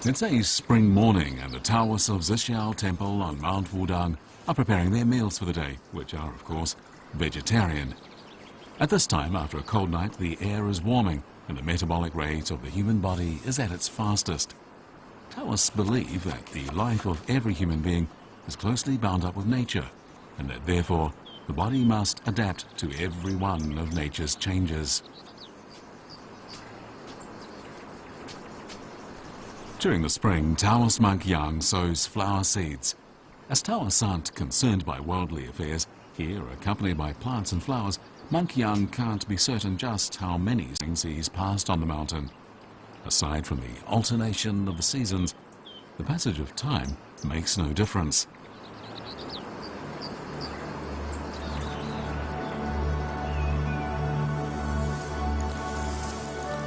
It's a spring morning and the Taoists of Zixiao Temple on Mount Wudang are preparing their meals for the day, which are, of course, vegetarian. At this time, after a cold night, the air is warming and the metabolic rate of the human body is at its fastest. Taoists believe that the life of every human being is closely bound up with nature, and that therefore the body must adapt to every one of nature's changes. During the spring, Taoist monk Yang sows flower seeds. As Taoists aren't concerned by worldly affairs, here, accompanied by plants and flowers, monk Yang can't be certain just how many things he's passed on the mountain. Aside from the alternation of the seasons, the passage of time makes no difference.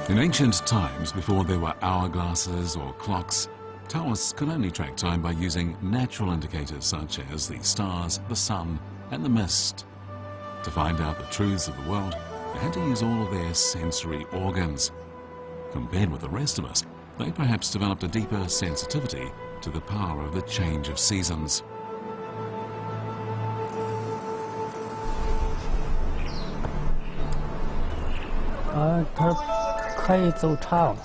In ancient times, before there were hourglasses or clocks, Taoists could only track time by using natural indicators such as the stars, the sun, and the mist. To find out the truths of the world, they had to use all of their sensory organs. Compared with the rest of us, they perhaps developed a deeper sensitivity to the power of the change of seasons.可以走茶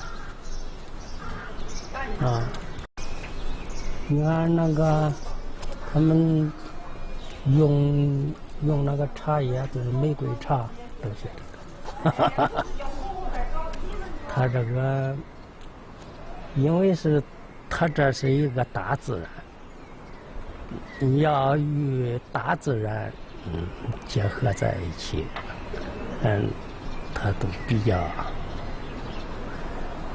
啊！你看那个，他们用那个茶叶都是玫瑰茶，都是这个。它这个，因为是它这是一个大自然，你要与大自然结合在一起，它都比较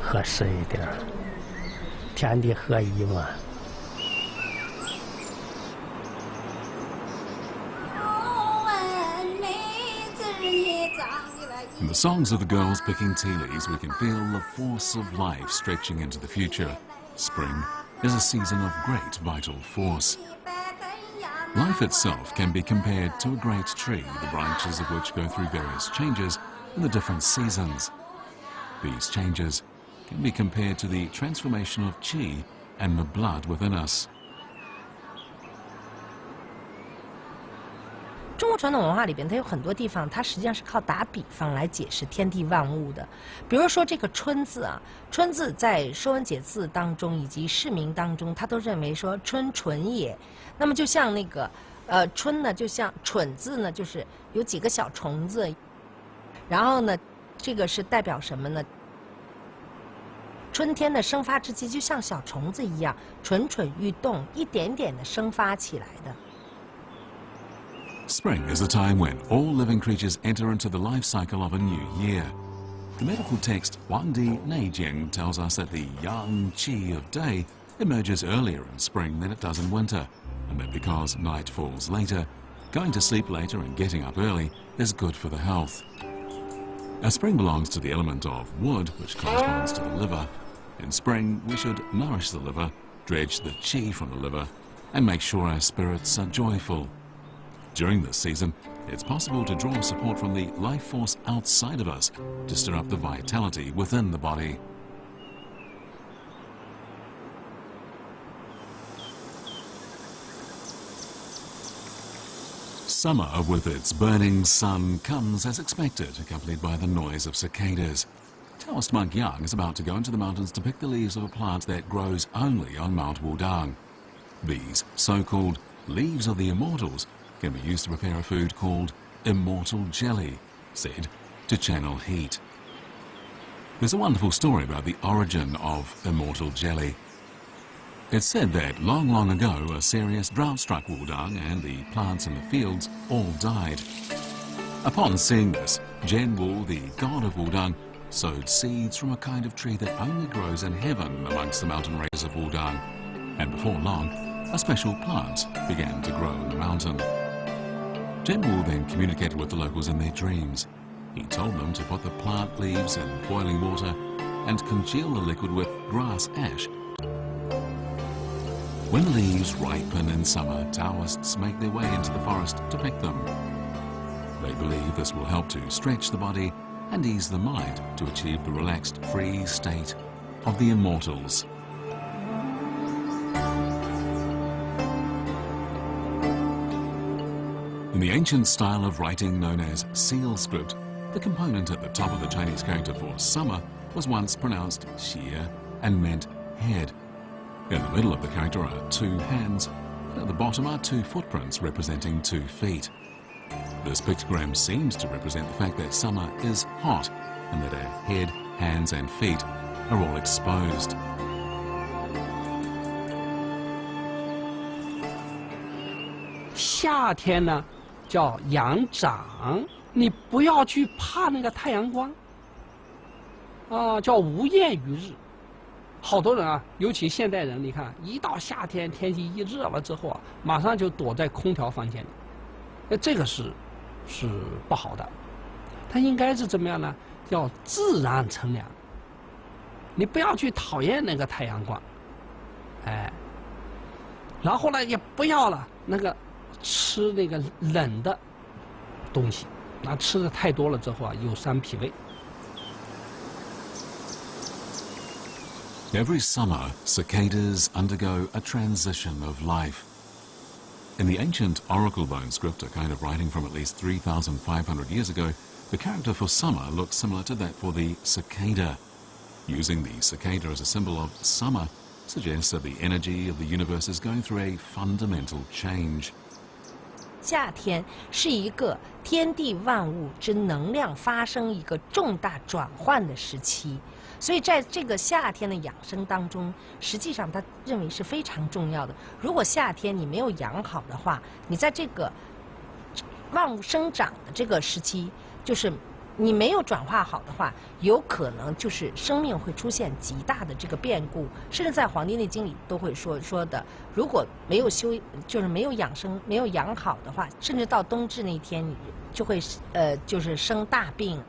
合适一点，天地合一嘛。In the songs of the girls picking Tillies, we can feel the force of life stretching into the future. Spring is a season of great vital force. Life itself can be compared to a great tree, the branches of which go through various changes in the different seasons. These changes can be compared to the transformation of qi and the blood within us. 中国传统文化里边，它有很多地方，它实际上是靠打比方来解释天地万物的。比如说这个春字啊，春字在《说文解字》当中以及释名当中，它都认为说春纯也。那么就像那个春呢，就像蠢字呢，就是有几个小虫子。然后呢，这个是代表什么呢？春天的生发之机就像小虫子一样，蠢蠢欲动，一点点的生发起来的。 Spring is the time when all living creatures enter into the life cycle of a new year. The medical text Wangdi Neijing tells us that the yang qi of day emerges earlier in spring than it does in winter, and that because night falls later, going to sleep later and getting up early is good for the health. As spring belongs to the element of wood, which corresponds to the liver, in spring we should nourish the liver, dredge the qi from the liver, and make sure our spirits are joyful. During this season, it's possible to draw support from the life force outside of us to stir up the vitality within the body. Summer, with its burning sun, comes as expected, accompanied by the noise of cicadas. Taoist monk Yang is about to go into the mountains to pick the leaves of a plant that grows only on Mount Wudang. These so-called leaves of the immortals can be used to prepare a food called immortal jelly, said to channel heat. There's a wonderful story about the origin of immortal jelly. It's said that long, long ago a serious drought struck Wudang and the plants in the fields all died. Upon seeing this, Zhenwu, the god of Wudang, sowed seeds from a kind of tree that only grows in heaven amongst the mountain ranges of Wudang. And before long, a special plant began to grow in the mountain. Zhenwu then communicated with the locals in their dreams. He told them to put the plant leaves in boiling water and congeal the liquid with grass ash. When the leaves ripen in summer, Taoists make their way into the forest to pick them. They believe this will help to stretch the body and ease the mind to achieve the relaxed, free state of the immortals. In the ancient style of writing known as seal script, the component at the top of the Chinese character for summer was once pronounced xie and meant head. In the middle of the character are 2 hands, and at the bottom are 2 footprints representing 2 feet. This pictogram seems to represent the fact that summer is hot and that our head, hands and feet are all exposed.夏天呢，叫阳长，你不要去怕那个太阳光。叫无厌于日。好多人啊，尤其现代人，你看，一到夏天天气一热了之后啊，马上就躲在空调房间里。这个是不好的。它应该是怎么样呢？叫自然乘凉。你不要去讨厌那个太阳光，然后呢，也不要了那个吃那个冷的东西，那吃的太多了之后啊，有伤脾胃。Every summer, cicadas undergo a transition of life. In the ancient oracle bone script, a kind of writing from at least 3,500 years ago, the character for summer looks similar to that for the cicada. Using the cicada as a symbol of summer suggests that the energy of the universe is going through a fundamental change. 夏天是一个天地万物之能量发生一个重大转换的时期，所以在这个夏天的养生当中，实际上他认为是非常重要的。如果夏天你没有养好的话，你在这个万物生长的这个时期，就是你没有转化好的话，有可能就是生命会出现极大的这个变故，甚至在《黄帝内经》里都会说的，如果没有就是没有养生、没有养好的话，甚至到冬至那一天，你就会就是生大病。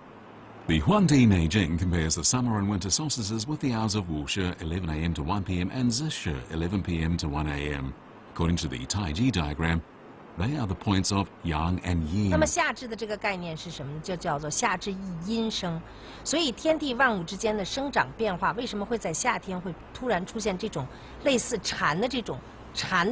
The Wardens Nei Jing compares the summer and winter solstices with the hours of Wushi 11 a.m. to 1 p.m. and Zishi 11 p.m. to 1 a.m. According to the Taiji diagram, they are the points of yang and yin. 那么夏至的这个概念是什么呢？就叫做夏至一阴生。所以天地万物之间的生长变化，为什么会在夏天会突然出现这种类似蝉的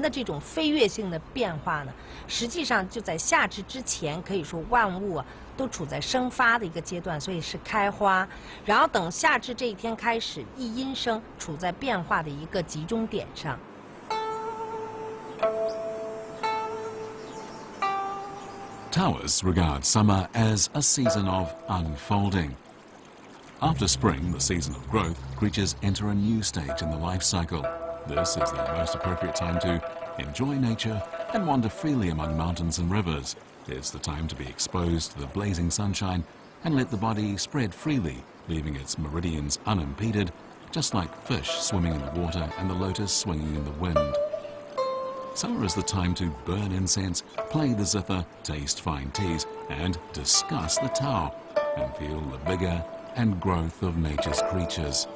这种飞跃性的变化呢？实际上就在夏至之前，可以说万物啊都处在生发的一个阶段，所以是开花。然后等夏至这一天开始，一阴生，处在变化的一个集中点上。Taoists regard summer as a season of unfolding. After spring, the season of growth, creatures enter a new stage in the life cycle. This is the most appropriate time to enjoy nature and wander freely among mountains and rivers. It's the time to be exposed to the blazing sunshine and let the body spread freely, leaving its meridians unimpeded, just like fish swimming in the water and the lotus swinging in the wind. Summer is the time to burn incense, play the zither, taste fine teas, and discuss the Tao, and feel the vigor and growth of nature's creatures.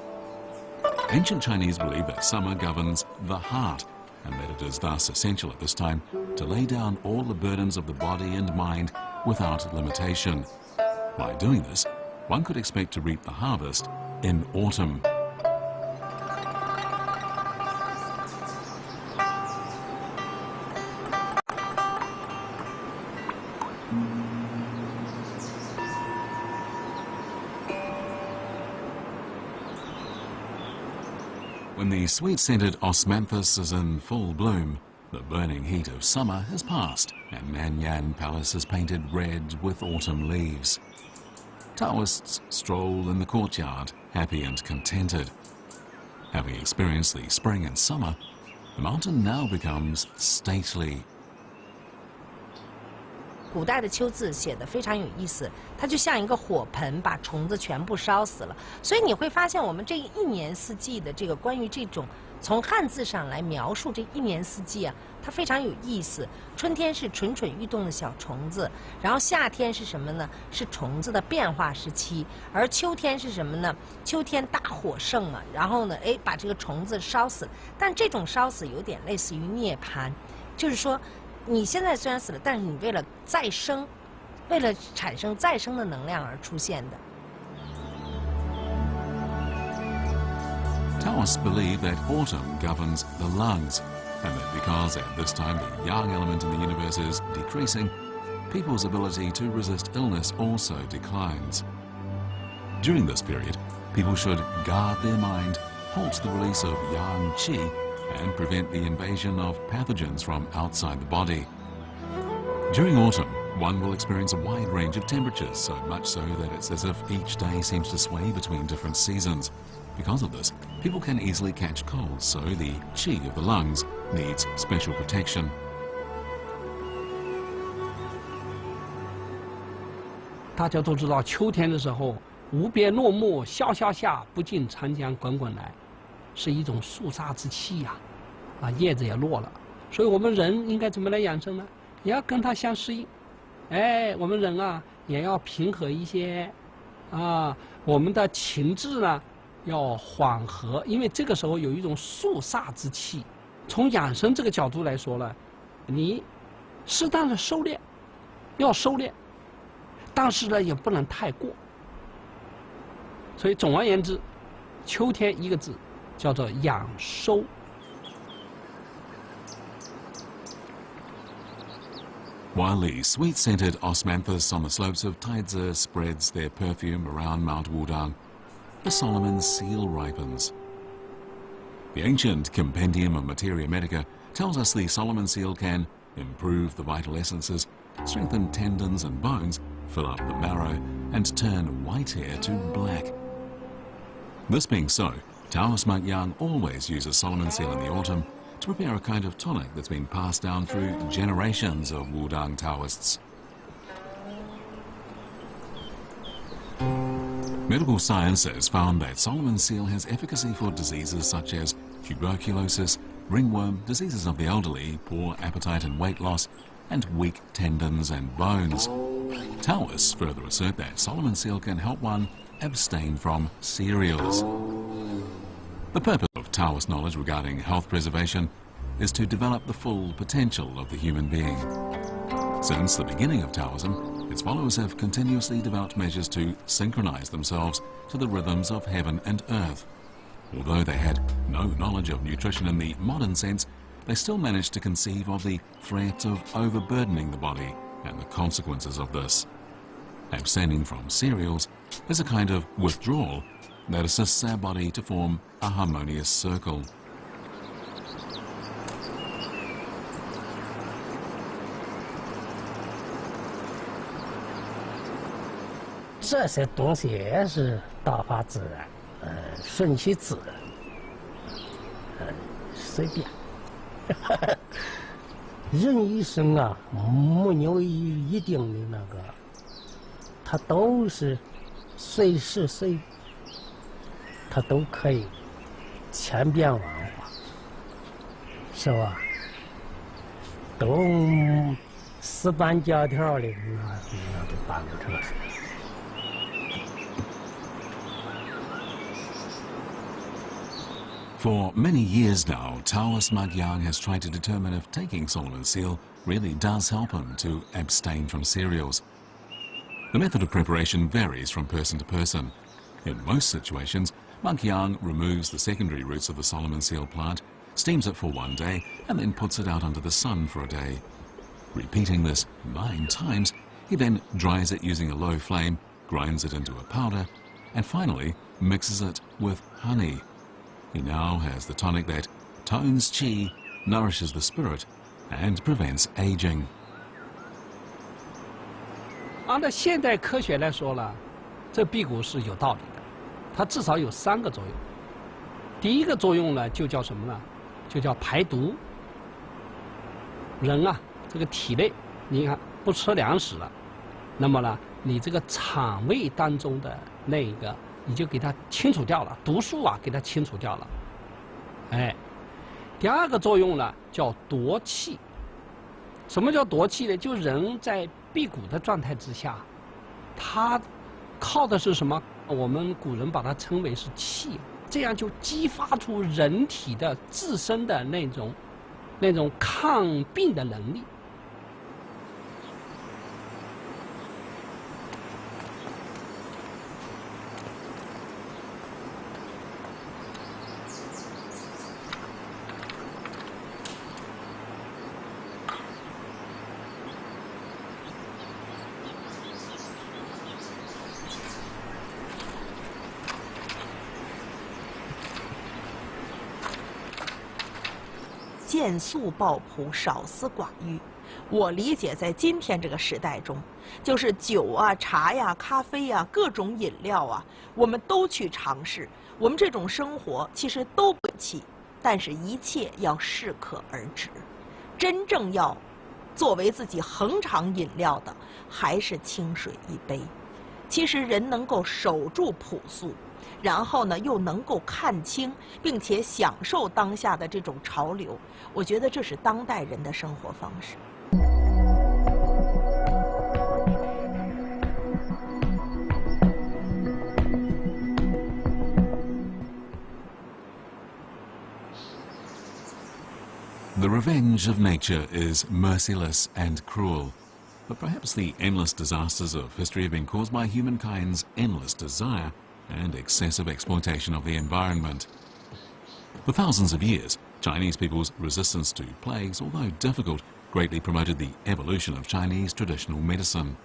Ancient Chinese believe that summer governs the heart, and that it is thus essential at this time to lay down all the burdens of the body and mind without limitation. By doing this, one could expect to reap the harvest in autumn. When the sweet-scented osmanthus is in full bloom, the burning heat of summer has passed, and Nanyan Palace is painted red with autumn leaves. Taoists stroll in the courtyard, happy and contented. Having experienced the spring and summer, the mountain now becomes stately. 古代的秋字写得非常有意思，它就像一个火盆，把虫子全部烧死了。所以你会发现，我们这一年四季的这个关于这种从汉字上来描述这一年四季啊，它非常有意思。春天是蠢蠢欲动的小虫子，然后夏天是什么呢？是虫子的变化时期，而秋天是什么呢？秋天大火盛嘛，然后呢，把这个虫子烧死。但这种烧死有点类似于涅槃，就是说，你现在虽然死了，但是你为了再生，为了产生再生的能量而出现的。Taoists believe that autumn governs the lungs, and that because at this time the yang element in the universe is decreasing, people's ability to resist illness also declines. During this period, people should guard their mind, halt the release of yang qi, and prevent the invasion of pathogens from outside the body. During autumn, one will experience a wide range of temperatures, so much so that it's as if each day seems to sway between different seasons. Because of this, people can easily catch colds, so the qi of the lungs needs special protection. 大家都知道，秋天的时候，无边落木萧萧下，不尽长江滚滚来，是一种肃杀之气呀，叶子也落了，所以我们人应该怎么来养生呢？也要跟它相适应。我们人啊，也要平和一些，我们的情志呢要缓和，因为这个时候有一种肃杀之气。从养生这个角度来说呢，你适当的收敛，要收敛，但是呢也不能太过。所以总而言之，秋天一个字叫做养收。While the sweet-scented osmanthus on the slopes of Taidze spreads their perfume around Mount Wudang, the Solomon seal ripens. The ancient Compendium of Materia Medica tells us the Solomon seal can improve the vital essences, strengthen tendons and bones, fill up the marrow, and turn white hair to black. This being so, Taoist monk Yang always uses Solomon seal in the autumn to prepare a kind of tonic that's been passed down through generations of Wudang Taoists. Medical science has found that Solomon seal has efficacy for diseases such as tuberculosis, ringworm, diseases of the elderly, poor appetite and weight loss, and weak tendons and bones. Taoists further assert that Solomon seal can help one abstain from cereals. The purpose of Taoist knowledge regarding health preservation is to develop the full potential of the human being. Since the beginning of Taoism, its followers have continuously developed measures to synchronize themselves to the rhythms of heaven and earth. Although they had no knowledge of nutrition in the modern sense, they still managed to conceive of the threat of overburdening the body and the consequences of this. Abstaining from cereals is a kind of withdrawal that assists our body to form a harmonious circle. 这些东西也是大法自然，顺其自然，随便。人一生啊，没有一定的那个，他都是随时随地，他都可以千变万化，是吧？都死板教条的，那都办不成事。 For many years now, Taoist monk Yang has tried to determine if taking Solomon seal really does help him to abstain from cereals. The method of preparation varies from person to person. In most situations, monk Yang removes the secondary roots of the Solomon seal plant, steams it for one day, and then puts it out under the sun for a day. Repeating this 9 times, he then dries it using a low flame, grinds it into a powder, and finally mixes it with honey. He now has the tonic that tones qi, nourishes the spirit, and prevents aging. 按照现代科学来说呢，这辟谷是有道理的，它至少有3个作用。第一个作用呢，就叫什么呢？就叫排毒。人啊，这个体内，你看不吃粮食了，那么呢，你这个肠胃当中的那个你就给它清除掉了，毒素啊给它清除掉了。哎，第二个作用呢叫夺气。什么叫夺气呢？就人在辟谷的状态之下，他靠的是什么？我们古人把它称为是气，这样就激发出人体的自身的那种抗病的能力。见素抱朴，少思寡欲。我理解，在今天这个时代中，就是酒啊、茶呀、咖啡呀、各种饮料啊，我们都去尝试。我们这种生活其实都不气，但是一切要适可而止。真正要作为自己恒常饮料的，还是清水一杯。其实人能够守住朴素，然后呢，又能够看清，并且享受当下的这种潮流，我觉得这是当代人的生活方式。The revenge of nature is merciless and cruel. But perhaps the endless disasters of history have been caused by humankind's endless desire and excessive exploitation of the environment. For thousands of years, Chinese people's resistance to plagues, although difficult, greatly promoted the evolution of Chinese traditional medicine.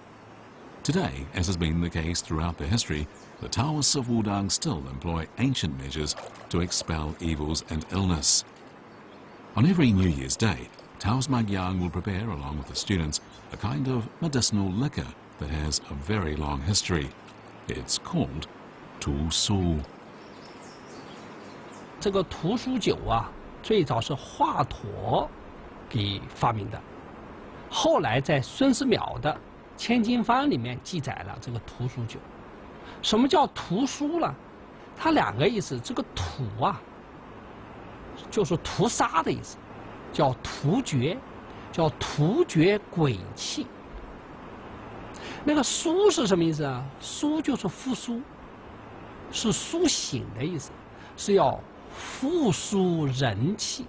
Today, as has been the case throughout their history, the Taoists of Wudang still employ ancient measures to expel evils and illness. On every New Year's Day, Taoist monk Yang will prepare, along with the students, a kind of medicinal liquor that has a very long history. It's called Tu Su. 这个屠苏酒啊，最早是华佗给发明的，后来在孙思邈的《千金方》里面记载了这个屠苏酒。什么叫屠苏呢？它两个意思，这个屠啊，就是屠杀的意思，叫屠绝，叫屠绝鬼气。那个苏是什么意思啊？苏就是复苏，是苏醒的意思，是要复苏人气。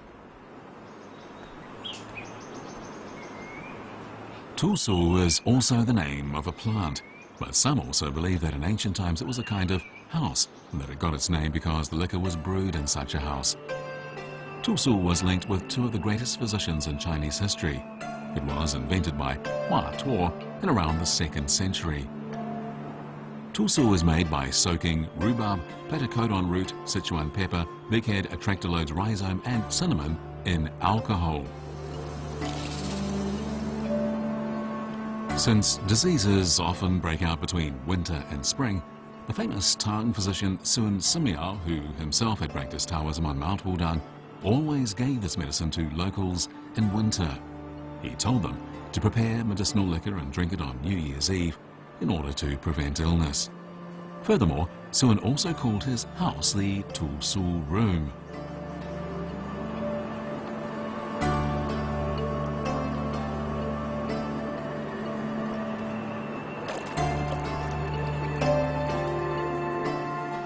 Tu Su is also the name of a plant, but some also believe that in ancient times it was a kind of house, and that it got its name because the liquor was brewed in such a house. Tu Su was linked with two of the greatest physicians in Chinese history. It was invented by Hua Tuo in around the 2nd century. Tu Su is made by soaking rhubarb, platycodon root, Sichuan pepper, bighead atractylodes rhizome and cinnamon in alcohol. Since diseases often break out between winter and spring, the famous Tang physician Sun Simiao, who himself had practiced Taoism on Mount Wudang, always gave this medicine to locals in winter. He told them to prepare medicinal liquor and drink it on New Year's Eve in order to prevent illness. Furthermore, Sun also called his house the Tu Su Room.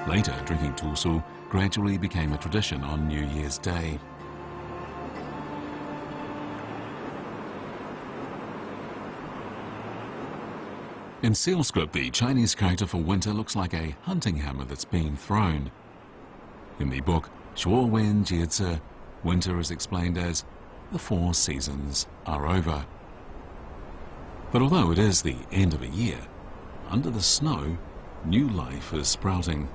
Later, drinking Tu Su gradually became a tradition on New Year's Day. In seal script, the Chinese character for winter looks like a hunting hammer that's been thrown. In the book Shuo Wen Jie Zi, winter is explained as the 4 seasons are over. But although it is the end of a year, under the snow, new life is sprouting.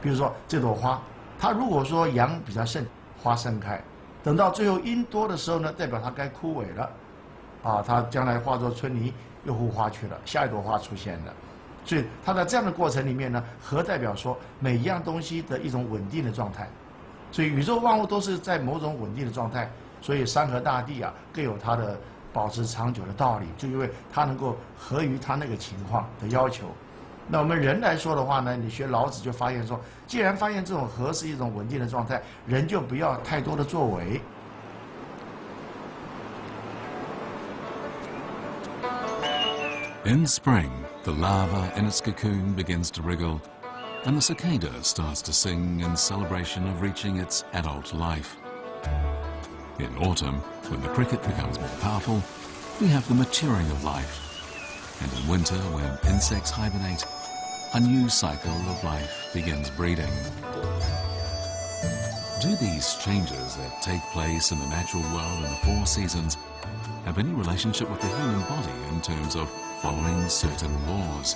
比如说这朵花，它如果说阳比较盛，花盛开，等到最后阴多的时候呢，代表它该枯萎了，啊，它将来化作春泥又护花去了，下一朵花出现了。所以它在这样的过程里面呢，禾代表说每一样东西的一种稳定的状态，所以宇宙万物都是在某种稳定的状态，所以山河大地啊各有它的保持长久的道理，就因为它能够合于它那个情况的要求。那我们人来说的话呢，你学老子就发现说，既然发现这种和是一种稳定的状态，人就不要太多的作为。In spring, the larva in its cocoon begins to wriggle, and the cicada starts to sing in celebration of reaching its adult life. In autumn, when the cricket becomes more powerful, we have the maturing of life. And in winter, when insects hibernate, a new cycle of life begins breeding. Do these changes that take place in the natural world in the 4 seasons have any relationship with the human body in terms of following certain laws?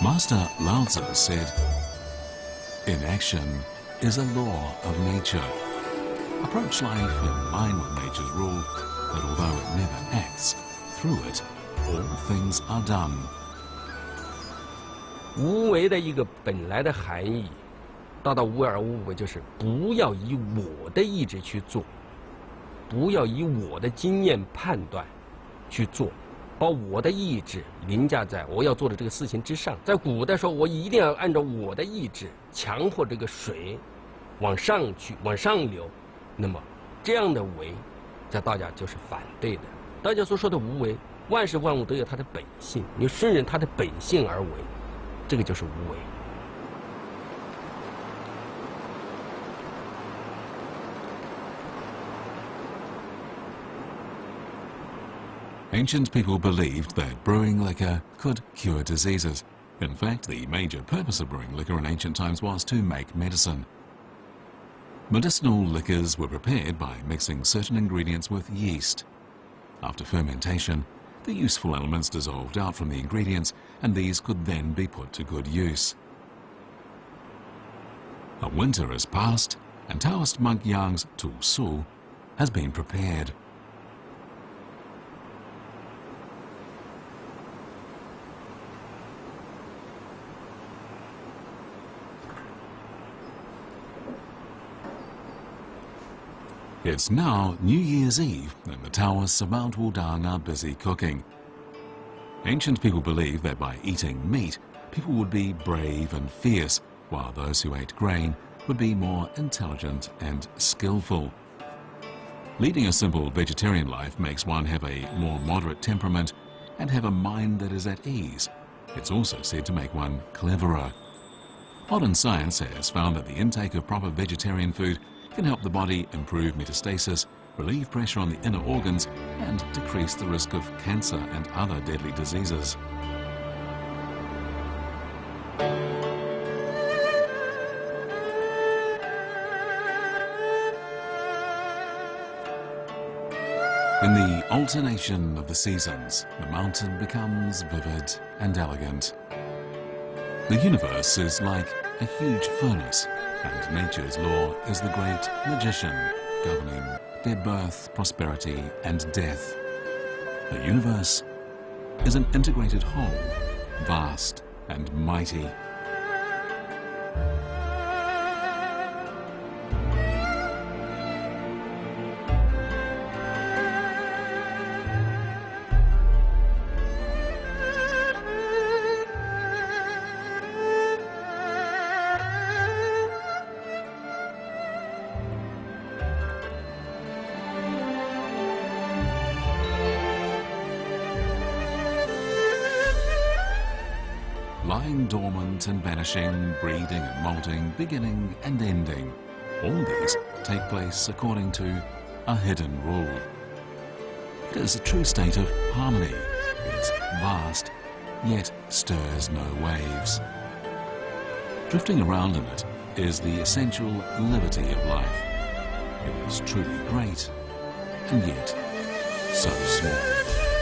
Master Lao Tzu said, "Inaction is a law of nature. Approach life in line with nature's rule that although it never acts, through it all things are done." 无为的一个本来的含义，大到无为而无为，就是不要以我的意志去做，不要以我的经验判断去做，把我的意志凌驾在我要做的这个事情之上。在古代说，我一定要按照我的意志强迫这个水往上去，往上流，那么这样的为，在道家就是反对的。道家所说的无为，万事万物都有它的本性，你顺着它的本性而为，这个就是无为。Ancient people believed that brewing liquor could cure diseases. In fact, the major purpose of brewing liquor in ancient times was to make medicine. Medicinal liquors were prepared by mixing certain ingredients with yeast. After fermentation, the useful elements dissolved out from the ingredients, and these could then be put to good use. A winter has passed, and Taoist monk Yang's Tu Su has been prepared. It's now New Year's Eve, and the Taoists of Mount Wudang are busy cooking. Ancient people believed that by eating meat, people would be brave and fierce, while those who ate grain would be more intelligent and skillful. Leading a simple vegetarian life makes one have a more moderate temperament and have a mind that is at ease. It's also said to make one cleverer. Modern science has found that the intake of proper vegetarian food can help the body improve metastasis, relieve pressure on the inner organs, and decrease the risk of cancer and other deadly diseases. In the alternation of the seasons, the mountain becomes vivid and elegant. The universe is like a huge furnace, and nature's law is the great magician governing their birth, prosperity, and death. The universe is an integrated whole, vast and mighty. Lying dormant and vanishing, breeding and molting, beginning and ending. All these take place according to a hidden rule. It is a true state of harmony. It's vast, yet stirs no waves. Drifting around in it is the essential liberty of life. It is truly great, and yet so small.